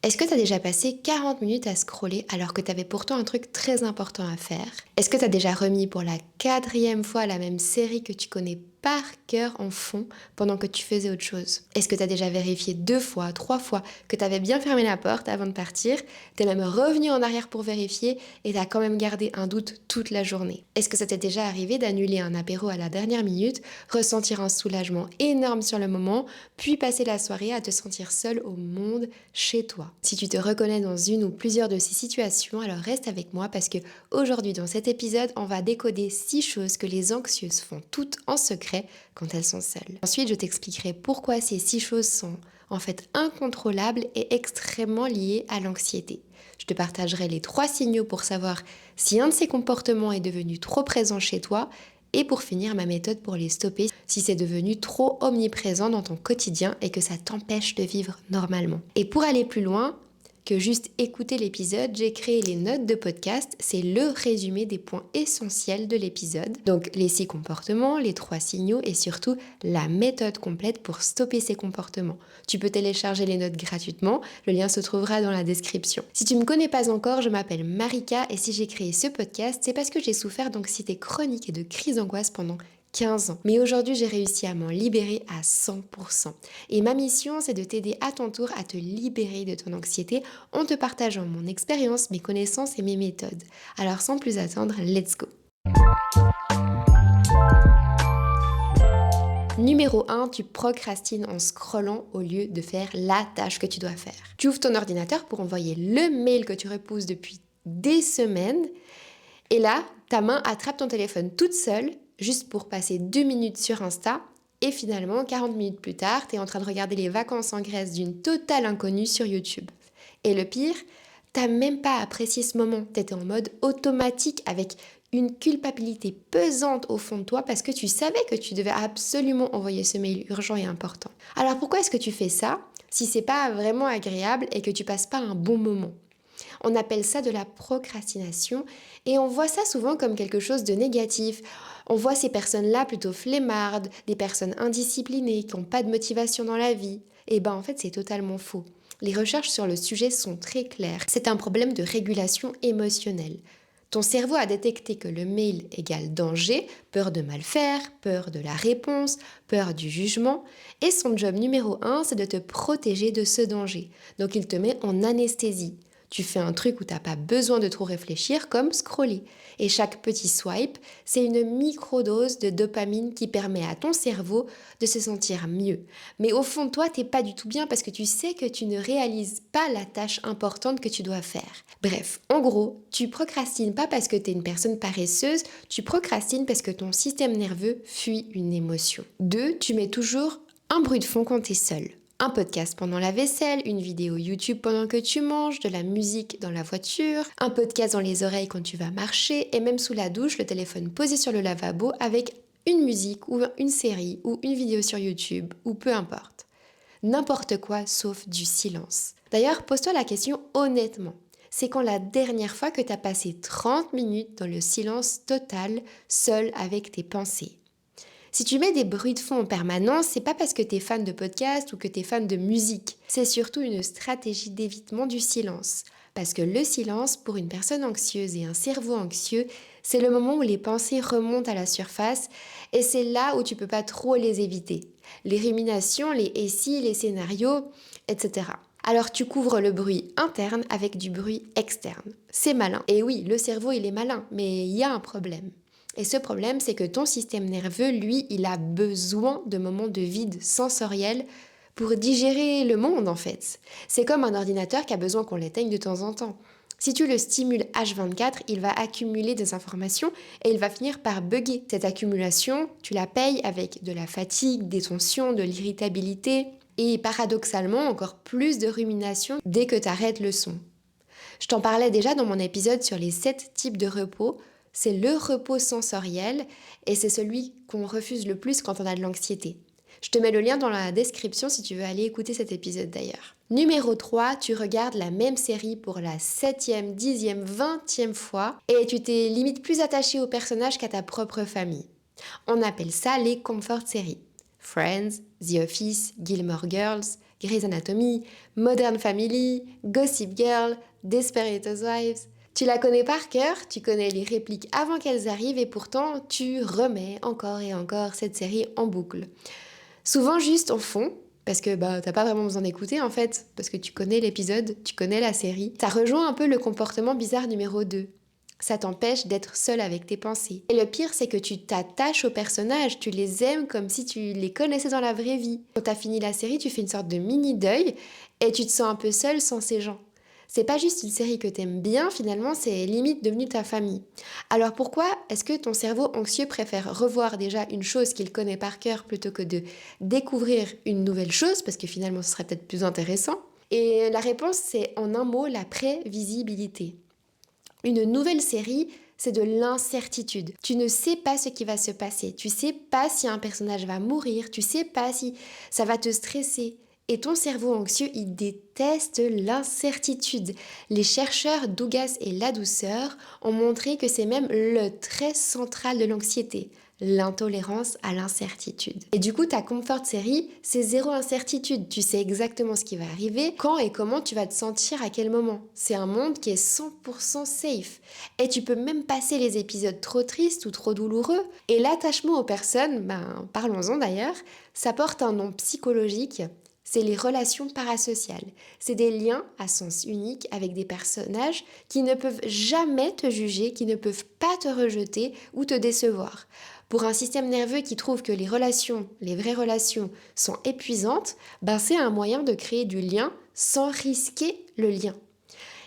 Est-ce que tu as déjà passé 40 minutes à scroller alors que tu avais pourtant un truc très important à faire? Est-ce que tu as déjà remis pour la 4e fois la même série que tu connais par cœur en fond pendant que tu faisais autre chose? Est-ce que tu as déjà vérifié 2 fois, 3 fois que tu avais bien fermé la porte avant de partir? T'es même revenu en arrière pour vérifier et t'as quand même gardé un doute toute la journée. Est-ce que ça t'est déjà arrivé d'annuler un apéro à la dernière minute, ressentir un soulagement énorme sur le moment, puis passer la soirée à te sentir seul au monde chez toi? Si tu te reconnais dans une ou plusieurs de ces situations, alors reste avec moi parce que aujourd'hui dans cet épisode, on va décoder 6 choses que les anxieuses font toutes en secret quand elles sont seules. Ensuite, je t'expliquerai pourquoi ces 6 choses sont en fait incontrôlables et extrêmement liées à l'anxiété. Je te partagerai les 3 signaux pour savoir si un de ces comportements est devenu trop présent chez toi et pour finir ma méthode pour les stopper si c'est devenu trop omniprésent dans ton quotidien et que ça t'empêche de vivre normalement. Et pour aller plus loin que juste écouter l'épisode, j'ai créé les notes de podcast. C'est le résumé des points essentiels de l'épisode. Donc les 6 comportements, les 3 signaux et surtout la méthode complète pour stopper ces comportements. Tu peux télécharger les notes gratuitement, le lien se trouvera dans la description. Si tu ne me connais pas encore, je m'appelle Marika et si j'ai créé ce podcast, c'est parce que j'ai souffert d'anxiété chronique et de crise d'angoisse pendant 15 ans. Mais aujourd'hui, j'ai réussi à m'en libérer à 100%. Et ma mission, c'est de t'aider à ton tour à te libérer de ton anxiété en te partageant mon expérience, mes connaissances et mes méthodes. Alors sans plus attendre, let's go! Numéro 1, tu procrastines en scrollant au lieu de faire la tâche que tu dois faire. Tu ouvres ton ordinateur pour envoyer le mail que tu repousses depuis des semaines et là, ta main attrape ton téléphone toute seule juste pour passer 2 minutes sur Insta et finalement, 40 minutes plus tard, tu es en train de regarder les vacances en Grèce d'une totale inconnue sur YouTube. Et le pire, t'as même pas apprécié ce moment. T'étais en mode automatique avec une culpabilité pesante au fond de toi parce que tu savais que tu devais absolument envoyer ce mail urgent et important. Alors pourquoi est-ce que tu fais ça si c'est pas vraiment agréable et que tu passes pas un bon moment? On appelle ça de la procrastination et on voit ça souvent comme quelque chose de négatif. On voit ces personnes-là plutôt flemmardes, des personnes indisciplinées qui n'ont pas de motivation dans la vie. Et ben en fait c'est totalement faux. Les recherches sur le sujet sont très claires. C'est un problème de régulation émotionnelle. Ton cerveau a détecté que le mail égale danger, peur de mal faire, peur de la réponse, peur du jugement. Et son job numéro 1, c'est de te protéger de ce danger. Donc il te met en anesthésie. Tu fais un truc où tu n'as pas besoin de trop réfléchir, comme scroller. Et chaque petit swipe, c'est une microdose de dopamine qui permet à ton cerveau de se sentir mieux. Mais au fond de toi, t'es pas du tout bien parce que tu sais que tu ne réalises pas la tâche importante que tu dois faire. Bref, en gros, tu procrastines pas parce que tu es une personne paresseuse, tu procrastines parce que ton système nerveux fuit une émotion. 2, tu mets toujours un bruit de fond quand tu es seul. Un podcast pendant la vaisselle, une vidéo YouTube pendant que tu manges, de la musique dans la voiture, un podcast dans les oreilles quand tu vas marcher et même sous la douche, le téléphone posé sur le lavabo avec une musique ou une série ou une vidéo sur YouTube ou peu importe. N'importe quoi sauf du silence. D'ailleurs, pose-toi la question honnêtement. C'est quand la dernière fois que tu as passé 30 minutes dans le silence total, seul avec tes pensées? Si tu mets des bruits de fond en permanence, c'est pas parce que tu es fan de podcast ou que tu es fan de musique. C'est surtout une stratégie d'évitement du silence. Parce que le silence, pour une personne anxieuse et un cerveau anxieux, c'est le moment où les pensées remontent à la surface et c'est là où tu peux pas trop les éviter. Les ruminations, les et si, les scénarios, etc. Alors tu couvres le bruit interne avec du bruit externe. C'est malin. Et oui, le cerveau il est malin, mais il y a un problème. Et ce problème, c'est que ton système nerveux, lui, il a besoin de moments de vide sensoriel pour digérer le monde, en fait. C'est comme un ordinateur qui a besoin qu'on l'éteigne de temps en temps. Si tu le stimules H24, il va accumuler des informations et il va finir par bugger. Cette accumulation, tu la payes avec de la fatigue, des tensions, de l'irritabilité et paradoxalement encore plus de rumination dès que tu arrêtes le son. Je t'en parlais déjà dans mon épisode sur les 7 types de repos. C'est le repos sensoriel et c'est celui qu'on refuse le plus quand on a de l'anxiété. Je te mets le lien dans la description si tu veux aller écouter cet épisode d'ailleurs. Numéro 3, tu regardes la même série pour la 7e, 10e, 20e fois et tu t'es limite plus attaché au personnage qu'à ta propre famille. On appelle ça les comfort séries. Friends, The Office, Gilmore Girls, Grey's Anatomy, Modern Family, Gossip Girl, Desperate Housewives. Tu la connais par cœur, tu connais les répliques avant qu'elles arrivent et pourtant tu remets encore et encore cette série en boucle. Souvent juste en fond, parce que t'as pas vraiment besoin d'écouter en fait, parce que tu connais l'épisode, tu connais la série. Ça rejoint un peu le comportement bizarre numéro 2. Ça t'empêche d'être seul avec tes pensées. Et le pire, c'est que tu t'attaches aux personnages, tu les aimes comme si tu les connaissais dans la vraie vie. Quand t'as fini la série, tu fais une sorte de mini-deuil et tu te sens un peu seul sans ces gens. C'est pas juste une série que t'aimes bien, finalement, c'est limite devenu ta famille. Alors pourquoi est-ce que ton cerveau anxieux préfère revoir déjà une chose qu'il connaît par cœur plutôt que de découvrir une nouvelle chose, parce que finalement ce serait peut-être plus intéressant? Et la réponse, c'est en un mot, la prévisibilité. Une nouvelle série, c'est de l'incertitude. Tu ne sais pas ce qui va se passer. Tu sais pas si un personnage va mourir. Tu sais pas si ça va te stresser. Et ton cerveau anxieux, il déteste l'incertitude. Les chercheurs Dougas et Ladouceur ont montré que c'est même le trait central de l'anxiété, l'intolérance à l'incertitude. Et du coup, ta comfort série, c'est zéro incertitude. Tu sais exactement ce qui va arriver, quand et comment tu vas te sentir à quel moment. C'est un monde qui est 100% safe. Et tu peux même passer les épisodes trop tristes ou trop douloureux. Et l'attachement aux personnes, parlons-en d'ailleurs, ça porte un nom psychologique. C'est les relations parasociales. C'est des liens à sens unique avec des personnages qui ne peuvent jamais te juger, qui ne peuvent pas te rejeter ou te décevoir. Pour un système nerveux qui trouve que les relations, les vraies relations, sont épuisantes, c'est un moyen de créer du lien sans risquer le lien.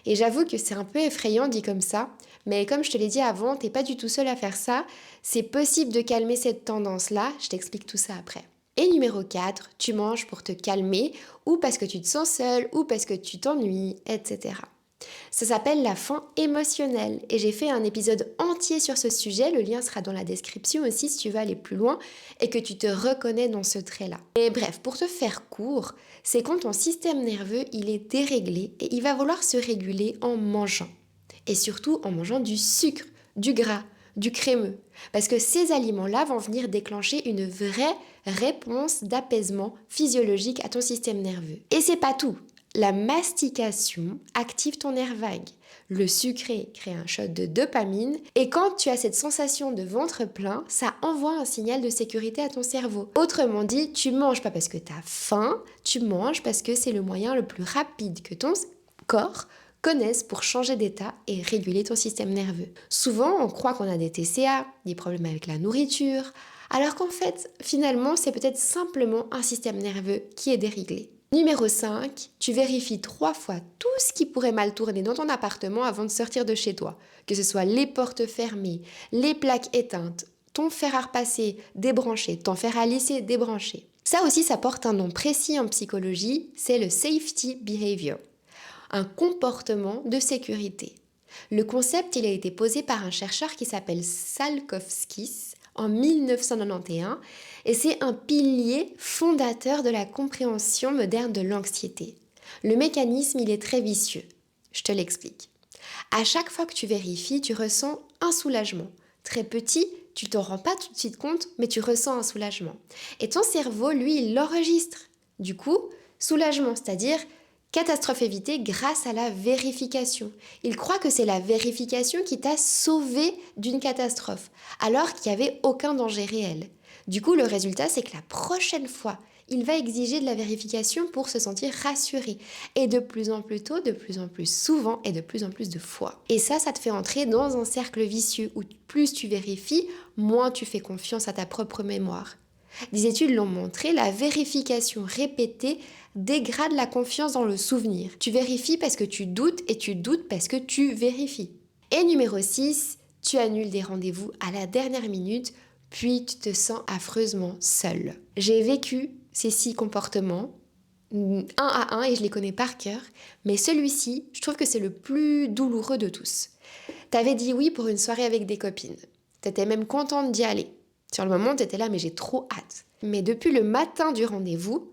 Et j'avoue que c'est un peu effrayant dit comme ça, mais comme je te l'ai dit avant, t'es pas du tout seul à faire ça. C'est possible de calmer cette tendance-là, je t'explique tout ça après. Et numéro 4, tu manges pour te calmer, ou parce que tu te sens seul, ou parce que tu t'ennuies, etc. Ça s'appelle la faim émotionnelle et j'ai fait un épisode entier sur ce sujet, le lien sera dans la description aussi si tu veux aller plus loin et que tu te reconnais dans ce trait-là. Et bref, pour te faire court, c'est quand ton système nerveux il est déréglé et il va vouloir se réguler en mangeant. Et surtout en mangeant du sucre, du gras, du crémeux. Parce que ces aliments-là vont venir déclencher une vraie réponse d'apaisement physiologique à ton système nerveux. Et c'est pas tout. La mastication active ton nerf vague. Le sucré crée un shot de dopamine et quand tu as cette sensation de ventre plein, ça envoie un signal de sécurité à ton cerveau. Autrement dit, tu manges pas parce que tu as faim, tu manges parce que c'est le moyen le plus rapide que ton corps connaisse pour changer d'état et réguler ton système nerveux. Souvent, on croit qu'on a des TCA, des problèmes avec la nourriture, alors qu'en fait, finalement, c'est peut-être simplement un système nerveux qui est déréglé. Numéro 5, tu vérifies 3 fois tout ce qui pourrait mal tourner dans ton appartement avant de sortir de chez toi. Que ce soit les portes fermées, les plaques éteintes, ton fer à repasser débranché, ton fer à lisser débranché. Ça aussi, ça porte un nom précis en psychologie, c'est le safety behavior, un comportement de sécurité. Le concept, il a été posé par un chercheur qui s'appelle Salkowskis en 1991 et c'est un pilier fondateur de la compréhension moderne de l'anxiété. Le mécanisme, il est très vicieux. Je te l'explique. À chaque fois que tu vérifies, tu ressens un soulagement. Très petit, tu t'en rends pas tout de suite compte, mais tu ressens un soulagement. Et ton cerveau, lui, il l'enregistre. Du coup, soulagement, c'est-à-dire catastrophe évitée grâce à la vérification. Il croit que c'est la vérification qui t'a sauvé d'une catastrophe, alors qu'il n'y avait aucun danger réel. Du coup, le résultat, c'est que la prochaine fois, il va exiger de la vérification pour se sentir rassuré. Et de plus en plus tôt, de plus en plus souvent et de plus en plus de fois. Et ça te fait entrer dans un cercle vicieux où plus tu vérifies, moins tu fais confiance à ta propre mémoire. Des études l'ont montré, la vérification répétée dégrade la confiance dans le souvenir. Tu vérifies parce que tu doutes et tu doutes parce que tu vérifies. Et numéro 6, tu annules des rendez-vous à la dernière minute, puis tu te sens affreusement seul. J'ai vécu ces 6 comportements, un à un, et je les connais par cœur, mais celui-ci, je trouve que c'est le plus douloureux de tous. T'avais dit oui pour une soirée avec des copines. T'étais même contente d'y aller. Sur le moment, t'étais là, mais j'ai trop hâte. Mais depuis le matin du rendez-vous,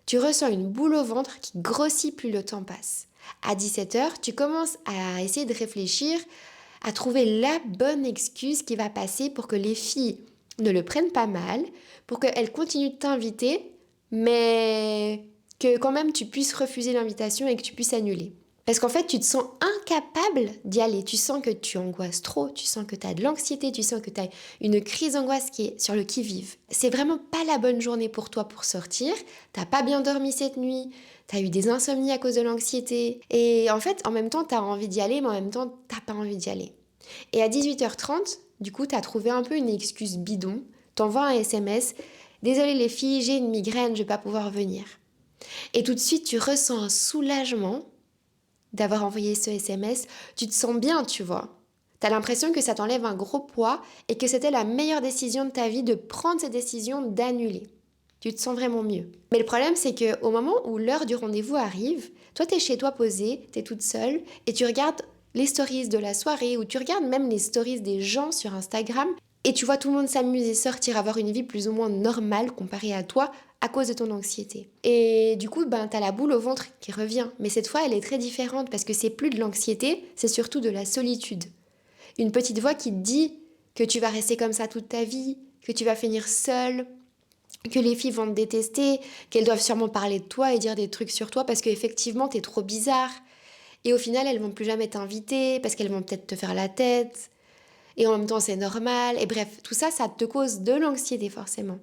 tu ressens une boule au ventre qui grossit plus le temps passe. À 17h, tu commences à essayer de réfléchir, à trouver la bonne excuse qui va passer pour que les filles ne le prennent pas mal, pour qu'elles continuent de t'inviter, mais que quand même tu puisses refuser l'invitation et que tu puisses annuler. Parce qu'en fait, tu te sens incapable d'y aller. Tu sens que tu angoisses trop, tu sens que tu as de l'anxiété, tu sens que tu as une crise d'angoisse qui est sur le qui-vive. C'est vraiment pas la bonne journée pour toi pour sortir. T'as pas bien dormi cette nuit, t'as eu des insomnies à cause de l'anxiété. Et en fait, en même temps, t'as envie d'y aller, mais en même temps, t'as pas envie d'y aller. Et à 18h30, du coup, t'as trouvé un peu une excuse bidon. T'envoies un SMS. Désolée les filles, j'ai une migraine, je vais pas pouvoir venir. Et tout de suite, tu ressens un soulagement d'avoir envoyé ce SMS, tu te sens bien, tu vois. T'as l'impression que ça t'enlève un gros poids et que c'était la meilleure décision de ta vie de prendre cette décision d'annuler. Tu te sens vraiment mieux. Mais le problème, c'est qu'au moment où l'heure du rendez-vous arrive, toi, t'es chez toi posée, t'es toute seule et tu regardes les stories de la soirée ou tu regardes même les stories des gens sur Instagram et tu vois tout le monde s'amuser, sortir, avoir une vie plus ou moins normale comparée à toi à cause de ton anxiété. Et du coup, t'as la boule au ventre qui revient. Mais cette fois, elle est très différente parce que c'est plus de l'anxiété, c'est surtout de la solitude. Une petite voix qui te dit que tu vas rester comme ça toute ta vie, que tu vas finir seule, que les filles vont te détester, qu'elles doivent sûrement parler de toi et dire des trucs sur toi parce qu'effectivement, t'es trop bizarre. Et au final, elles vont plus jamais t'inviter parce qu'elles vont peut-être te faire la tête. Et en même temps, c'est normal. Et bref, tout ça, ça te cause de l'anxiété forcément.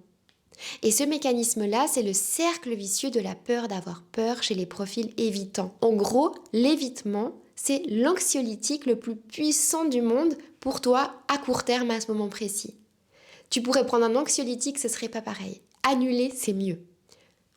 Et ce mécanisme-là, c'est le cercle vicieux de la peur d'avoir peur chez les profils évitants. En gros, l'évitement, c'est l'anxiolytique le plus puissant du monde pour toi à court terme à ce moment précis. Tu pourrais prendre un anxiolytique, ce serait pas pareil. Annuler, c'est mieux.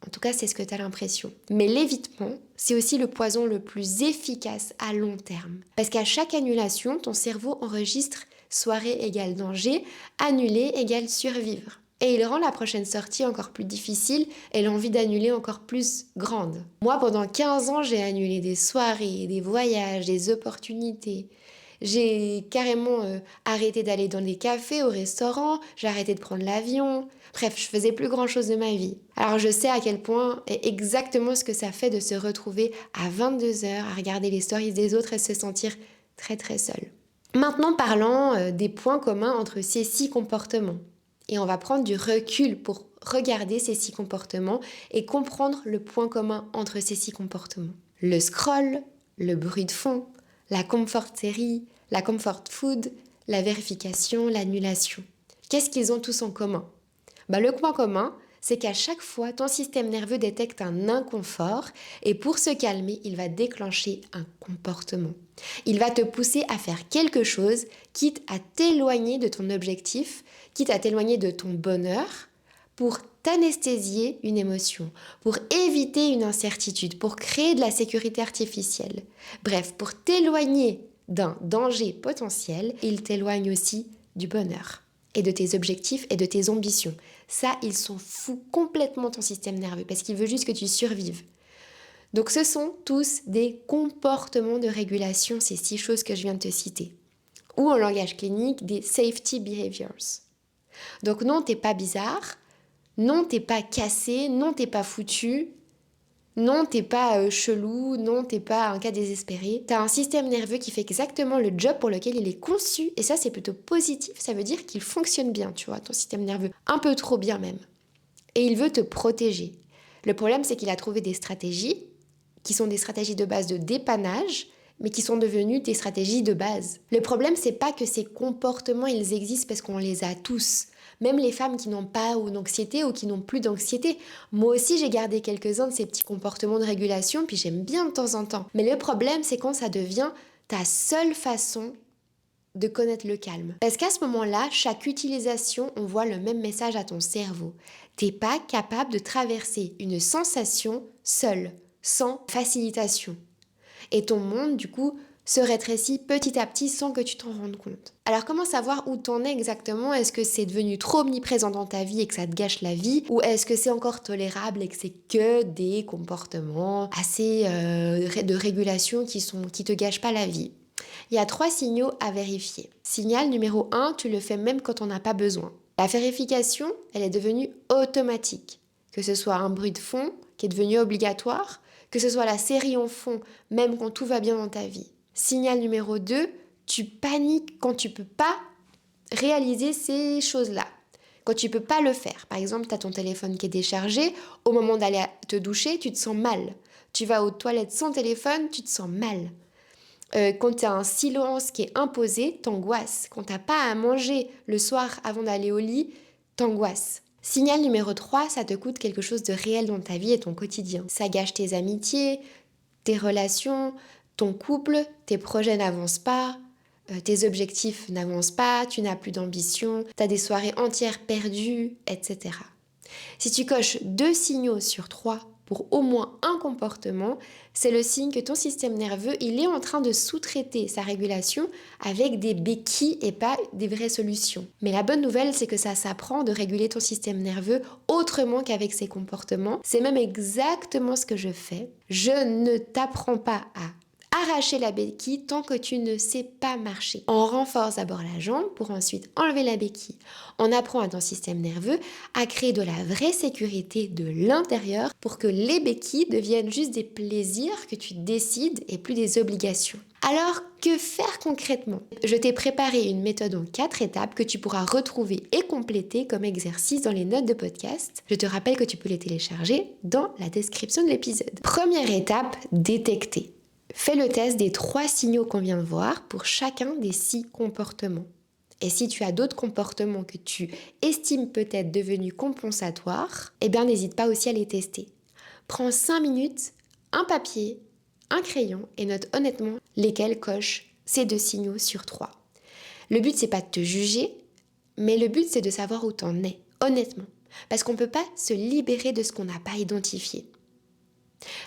En tout cas, c'est ce que tu as l'impression. Mais l'évitement, c'est aussi le poison le plus efficace à long terme. Parce qu'à chaque annulation, ton cerveau enregistre soirée égale danger, annuler égale survivre. Et il rend la prochaine sortie encore plus difficile et l'envie d'annuler encore plus grande. Moi, pendant 15 ans, j'ai annulé des soirées, des voyages, des opportunités. J'ai carrément arrêté d'aller dans des cafés, au restaurant, j'ai arrêté de prendre l'avion. Bref, je faisais plus grand chose de ma vie. Alors je sais à quel point et exactement ce que ça fait de se retrouver à 22h à regarder les stories des autres et se sentir très très seul. Maintenant parlons des points communs entre ces 6 comportements. Et on va prendre du recul pour regarder ces 6 comportements et comprendre le point commun entre ces 6 comportements. Le scroll, le bruit de fond, la comfort série, la comfort food, la vérification, l'annulation. Qu'est-ce qu'ils ont tous en commun ? Le point commun, c'est qu'à chaque fois, ton système nerveux détecte un inconfort et pour se calmer, il va déclencher un comportement. Il va te pousser à faire quelque chose, quitte à t'éloigner de ton objectif, quitte à t'éloigner de ton bonheur, pour t'anesthésier une émotion, pour éviter une incertitude, pour créer de la sécurité artificielle. Bref, pour t'éloigner d'un danger potentiel, il t'éloigne aussi du bonheur et de tes objectifs et de tes ambitions. Ça, il s'en fout complètement ton système nerveux parce qu'il veut juste que tu survives. Donc ce sont tous des comportements de régulation, ces 6 choses que je viens de te citer. Ou en langage clinique, des safety behaviors. Donc non, t'es pas bizarre, non, t'es pas cassé, non, t'es pas foutu, non, t'es pas chelou, non, t'es pas un cas désespéré. T'as un système nerveux qui fait exactement le job pour lequel il est conçu, et ça c'est plutôt positif, ça veut dire qu'il fonctionne bien, tu vois, ton système nerveux, un peu trop bien même. Et il veut te protéger. Le problème c'est qu'il a trouvé des stratégies qui sont des stratégies de base de dépannage, mais qui sont devenues des stratégies de base. Le problème c'est pas que ces comportements ils existent parce qu'on les a tous. Même les femmes qui n'ont pas d'anxiété ou qui n'ont plus d'anxiété. Moi aussi, j'ai gardé quelques-uns de ces petits comportements de régulation, puis j'aime bien de temps en temps. Mais le problème, c'est quand ça devient ta seule façon de connaître le calme. Parce qu'à ce moment-là, chaque utilisation envoie le même message à ton cerveau. T'es pas capable de traverser une sensation seule, sans facilitation. Et ton monde, du coup, se rétrécit petit à petit sans que tu t'en rendes compte. Alors comment savoir où t'en es exactement ? Est-ce que c'est devenu trop omniprésent dans ta vie et que ça te gâche la vie ? Ou est-ce que c'est encore tolérable et que c'est que des comportements assez de régulation qui te gâchent pas la vie ? Il y a 3 signaux à vérifier. Signal numéro 1, tu le fais même quand on n'a pas besoin. La vérification, elle est devenue automatique. Que ce soit un bruit de fond qui est devenu obligatoire, que ce soit la série en fond, même quand tout va bien dans ta vie. Signal numéro 2, tu paniques quand tu peux pas réaliser ces choses-là. Quand tu peux pas le faire, par exemple, tu as ton téléphone qui est déchargé, au moment d'aller te doucher, tu te sens mal. Tu vas aux toilettes sans téléphone, tu te sens mal. Quand tu as un silence qui est imposé, t'angoisses. Quand tu n'as pas à manger le soir avant d'aller au lit, t'angoisses. Signal numéro 3, ça te coûte quelque chose de réel dans ta vie et ton quotidien. Ça gâche tes amitiés, tes relations, ton couple, tes projets n'avancent pas, tes objectifs n'avancent pas, tu n'as plus d'ambition, tu as des soirées entières perdues, etc. Si tu coches 2 signaux sur 3 pour au moins un comportement, c'est le signe que ton système nerveux, il est en train de sous-traiter sa régulation avec des béquilles et pas des vraies solutions. Mais la bonne nouvelle, c'est que ça s'apprend de réguler ton système nerveux autrement qu'avec ses comportements. C'est même exactement ce que je fais. Je ne t'apprends pas à arracher la béquille tant que tu ne sais pas marcher. On renforce d'abord la jambe pour ensuite enlever la béquille. On apprend à ton système nerveux à créer de la vraie sécurité de l'intérieur pour que les béquilles deviennent juste des plaisirs que tu décides et plus des obligations. Alors, que faire concrètement? Je t'ai préparé une méthode en 4 étapes que tu pourras retrouver et compléter comme exercice dans les notes de podcast. Je te rappelle que tu peux les télécharger dans la description de l'épisode. Première étape, détecter. Fais le test des 3 signaux qu'on vient de voir pour chacun des 6 comportements. Et si tu as d'autres comportements que tu estimes peut-être devenus compensatoires, n'hésite pas aussi à les tester. Prends 5 minutes, un papier, un crayon et note honnêtement lesquels cochent ces 2 signaux sur 3. Le but, c'est pas de te juger, mais le but, c'est de savoir où t'en es, honnêtement. Parce qu'on ne peut pas se libérer de ce qu'on n'a pas identifié.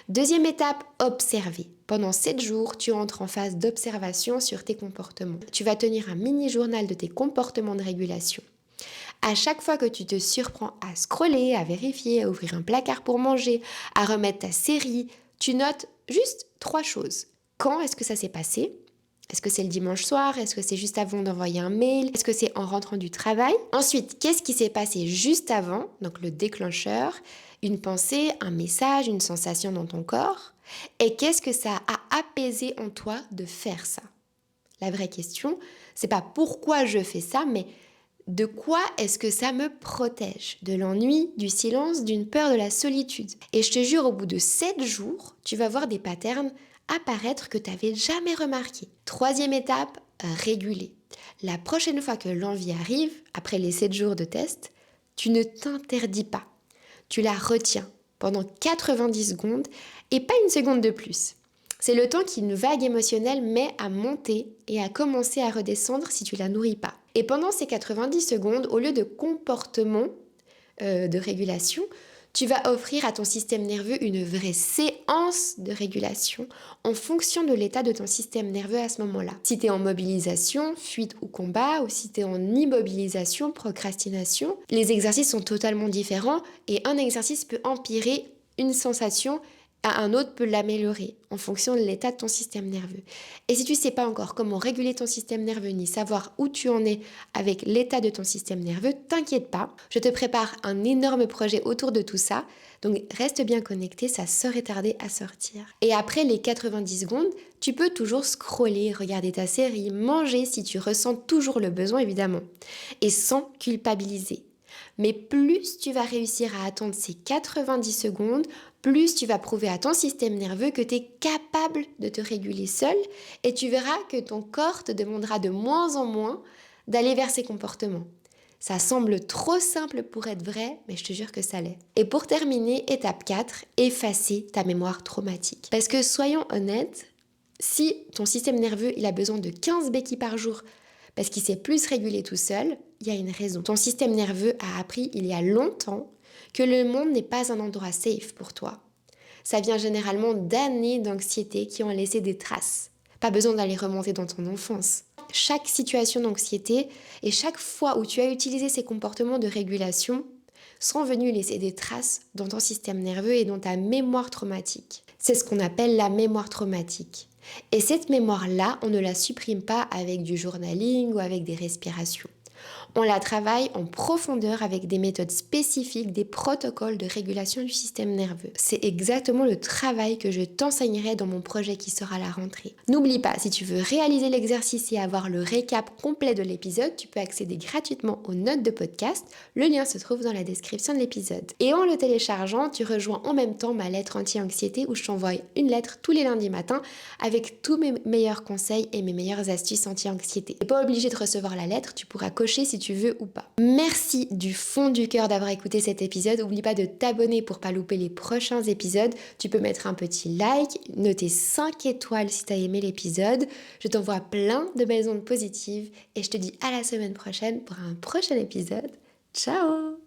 Deuxième étape, observer. Pendant 7 jours, tu entres en phase d'observation sur tes comportements. Tu vas tenir un mini-journal de tes comportements de régulation. À chaque fois que tu te surprends à scroller, à vérifier, à ouvrir un placard pour manger, à remettre ta série, tu notes juste 3 choses. Quand est-ce que ça s'est passé ? Est-ce que c'est le dimanche soir ? Est-ce que c'est juste avant d'envoyer un mail ? Est-ce que c'est en rentrant du travail ? Ensuite, qu'est-ce qui s'est passé juste avant ? Donc le déclencheur, une pensée, un message, une sensation dans ton corps. Et qu'est-ce que ça a apaisé en toi de faire ça ? La vraie question, c'est pas pourquoi je fais ça, mais de quoi est-ce que ça me protège ? De l'ennui, du silence, d'une peur, de la solitude. Et je te jure, au bout de 7 jours, tu vas voir des patterns apparaître que tu n'avais jamais remarqué. Troisième étape, réguler. La prochaine fois que l'envie arrive, après les 7 jours de test, tu ne t'interdis pas. Tu la retiens pendant 90 secondes et pas une seconde de plus. C'est le temps qu'une vague émotionnelle met à monter et à commencer à redescendre si tu la nourris pas. Et pendant ces 90 secondes, au lieu de comportement de régulation, tu vas offrir à ton système nerveux une vraie séance de régulation en fonction de l'état de ton système nerveux à ce moment-là. Si tu es en mobilisation, fuite ou combat, ou si tu es en immobilisation, procrastination, les exercices sont totalement différents et un exercice peut empirer une sensation, un autre peut l'améliorer en fonction de l'état de ton système nerveux. Et si tu ne sais pas encore comment réguler ton système nerveux ni savoir où tu en es avec l'état de ton système nerveux, t'inquiète pas, je te prépare un énorme projet autour de tout ça. Donc reste bien connecté, ça serait tardé à sortir. Et après les 90 secondes, tu peux toujours scroller, regarder ta série, manger si tu ressens toujours le besoin évidemment, et sans culpabiliser. Mais plus tu vas réussir à attendre ces 90 secondes, plus tu vas prouver à ton système nerveux que tu es capable de te réguler seul et tu verras que ton corps te demandera de moins en moins d'aller vers ces comportements. Ça semble trop simple pour être vrai, mais je te jure que ça l'est. Et pour terminer, étape 4, effacer ta mémoire traumatique. Parce que soyons honnêtes, si ton système nerveux il a besoin de 15 béquilles par jour parce qu'il s'est plus régulé tout seul, il y a une raison. Ton système nerveux a appris il y a longtemps que le monde n'est pas un endroit safe pour toi. Ça vient généralement d'années d'anxiété qui ont laissé des traces. Pas besoin d'aller remonter dans ton enfance. Chaque situation d'anxiété et chaque fois où tu as utilisé ces comportements de régulation sont venus laisser des traces dans ton système nerveux et dans ta mémoire traumatique. C'est ce qu'on appelle la mémoire traumatique. Et cette mémoire-là, on ne la supprime pas avec du journaling ou avec des respirations. On la travaille en profondeur avec des méthodes spécifiques, des protocoles de régulation du système nerveux. C'est exactement le travail que je t'enseignerai dans mon projet qui sera à la rentrée. N'oublie pas, si tu veux réaliser l'exercice et avoir le récap complet de l'épisode, tu peux accéder gratuitement aux notes de podcast. Le lien se trouve dans la description de l'épisode. Et en le téléchargeant, tu rejoins en même temps ma lettre anti-anxiété où je t'envoie une lettre tous les lundis matins avec tous mes meilleurs conseils et mes meilleures astuces anti-anxiété. Tu n'es pas obligé de recevoir la lettre, tu pourras cocher si tu veux ou pas. Merci du fond du cœur d'avoir écouté cet épisode. N'oublie pas de t'abonner pour pas louper les prochains épisodes. Tu peux mettre un petit like, noter 5 étoiles si tu as aimé l'épisode. Je t'envoie plein de belles ondes positives et je te dis à la semaine prochaine pour un prochain épisode. Ciao!